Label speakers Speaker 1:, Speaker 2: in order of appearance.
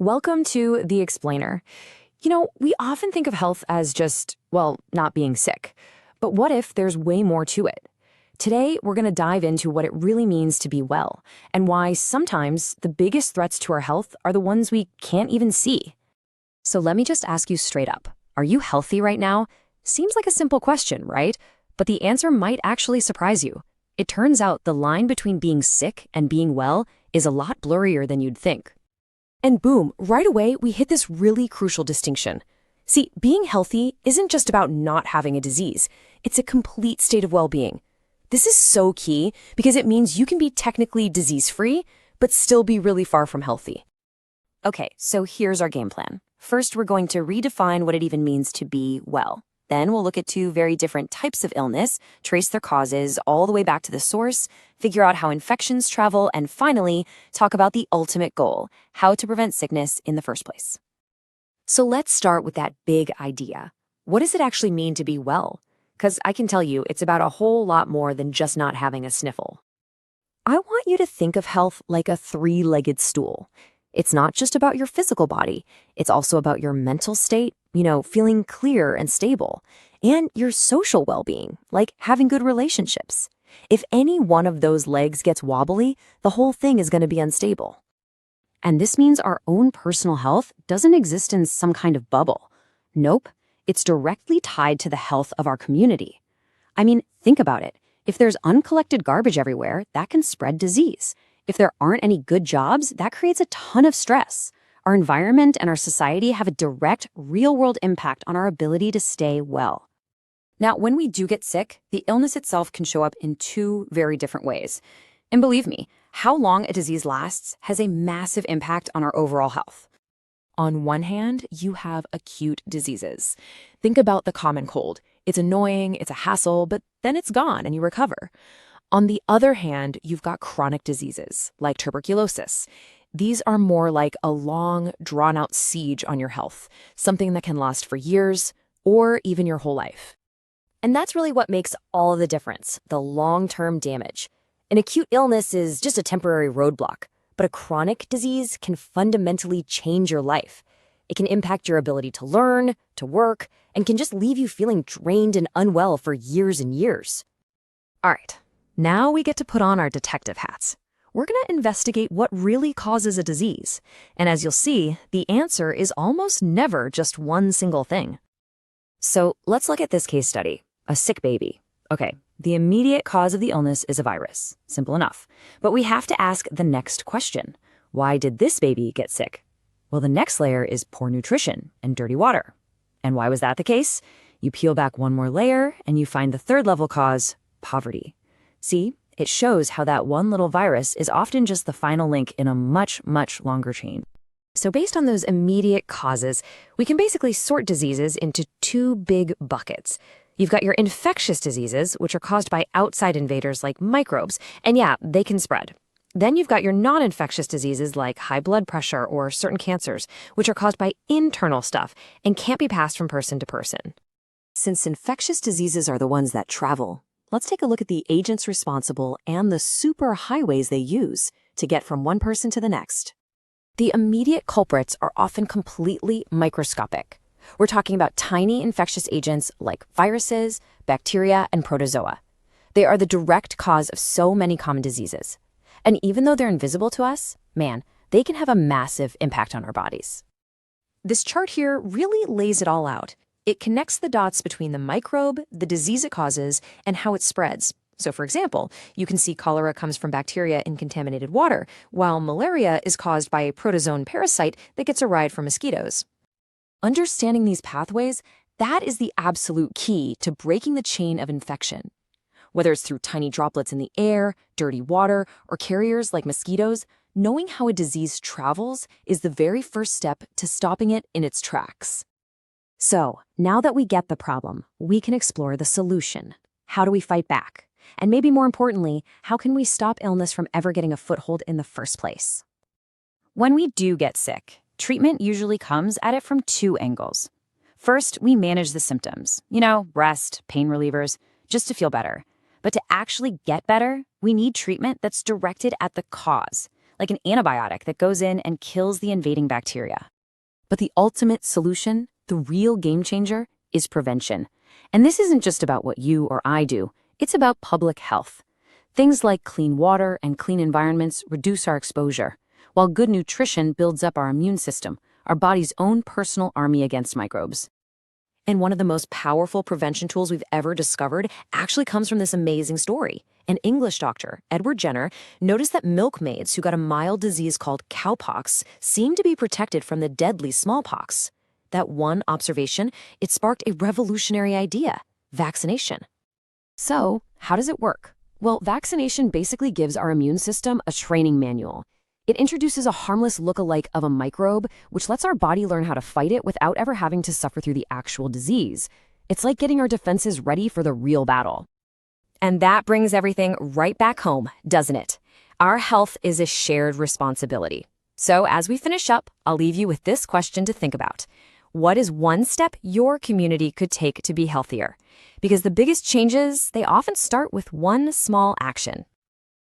Speaker 1: Welcome to The Explainer. We often think of health as just, not being sick. But what if there's way more to it? Today, we're going to dive into what it really means to be well, and why sometimes the biggest threats to our health are the ones we can't even see. So let me just ask you straight up. Are you healthy right now? Seems like a simple question, right? But the answer might actually surprise you. It turns out the line between being sick and being well is a lot blurrier than you'd think. And boom, right away, we hit this really crucial distinction. See, being healthy isn't just about not having a disease. It's a complete state of well-being. This is so key because it means you can be technically disease-free, but still be really far from healthy. Okay, so here's our game plan. First, we're going to redefine what it even means to be well. Then we'll look at two very different types of illness, trace their causes all the way back to the source, figure out how infections travel, and finally, talk about the ultimate goal, how to prevent sickness in the first place. So let's start with that big idea. What does it actually mean to be well? Because I can tell you, it's about a whole lot more than just not having a sniffle. I want you to think of health like a three-legged stool. It's not just about your physical body. It's also about your mental state, feeling clear and stable, and your social well-being, like having good relationships. If any one of those legs gets wobbly, the whole thing is going to be unstable. And this means our own personal health doesn't exist in some kind of bubble. Nope, it's directly tied to the health of our community. I mean, think about it. If there's uncollected garbage everywhere, that can spread disease. If there aren't any good jobs, that creates a ton of stress. Our environment and our society have a direct, real-world impact on our ability to stay well. Now, when we do get sick, the illness itself can show up in two very different ways. And believe me, how long a disease lasts has a massive impact on our overall health. On one hand, you have acute diseases. Think about the common cold. It's annoying, it's a hassle, but then it's gone and you recover. On the other hand, you've got chronic diseases, like tuberculosis. These are more like a long, drawn-out siege on your health, something that can last for years or even your whole life. And that's really what makes all the difference, the long-term damage. An acute illness is just a temporary roadblock, but a chronic disease can fundamentally change your life. It can impact your ability to learn, to work, and can just leave you feeling drained and unwell for years and years. All right. Now we get to put on our detective hats. We're going to investigate what really causes a disease. And as you'll see, the answer is almost never just one single thing. So let's look at this case study, a sick baby. Okay, the immediate cause of the illness is a virus. Simple enough. But we have to ask the next question. Why did this baby get sick? Well, the next layer is poor nutrition and dirty water. And why was that the case? You peel back one more layer and you find the third level cause, poverty. See, it shows how that one little virus is often just the final link in a much, much longer chain. So based on those immediate causes, we can basically sort diseases into two big buckets. You've got your infectious diseases, which are caused by outside invaders like microbes, and yeah, they can spread. Then you've got your non-infectious diseases like high blood pressure or certain cancers, which are caused by internal stuff and can't be passed from person to person. Since infectious diseases are the ones that travel, let's take a look at the agents responsible and the super highways they use to get from one person to the next. The immediate culprits are often completely microscopic. We're talking about tiny infectious agents like viruses, bacteria, and protozoa. They are the direct cause of so many common diseases. And even though they're invisible to us, they can have a massive impact on our bodies. This chart here really lays it all out. It connects the dots between the microbe, the disease it causes, and how it spreads. So for example, you can see cholera comes from bacteria in contaminated water, while malaria is caused by a protozoan parasite that gets a ride from mosquitoes. Understanding these pathways, that is the absolute key to breaking the chain of infection. Whether it's through tiny droplets in the air, dirty water, or carriers like mosquitoes, knowing how a disease travels is the very first step to stopping it in its tracks. So, now that we get the problem, we can explore the solution. How do we fight back? And maybe more importantly, how can we stop illness from ever getting a foothold in the first place? When we do get sick, treatment usually comes at it from two angles. First, we manage the symptoms, rest, pain relievers, just to feel better. But to actually get better, we need treatment that's directed at the cause, like an antibiotic that goes in and kills the invading bacteria. But the ultimate solution, the real game changer, is prevention. And this isn't just about what you or I do, it's about public health. Things like clean water and clean environments reduce our exposure, while good nutrition builds up our immune system, our body's own personal army against microbes. And one of the most powerful prevention tools we've ever discovered actually comes from this amazing story. An English doctor, Edward Jenner, noticed that milkmaids who got a mild disease called cowpox seemed to be protected from the deadly smallpox. That one observation, it sparked a revolutionary idea: vaccination. So, how does it work? Well, vaccination basically gives our immune system a training manual. It introduces a harmless look-alike of a microbe, which lets our body learn how to fight it without ever having to suffer through the actual disease. It's like getting our defenses ready for the real battle. And that brings everything right back home, doesn't it? Our health is a shared responsibility. So as we finish up, I'll leave you with this question to think about. What is one step your community could take to be healthier? Because the biggest changes, they often start with one small action.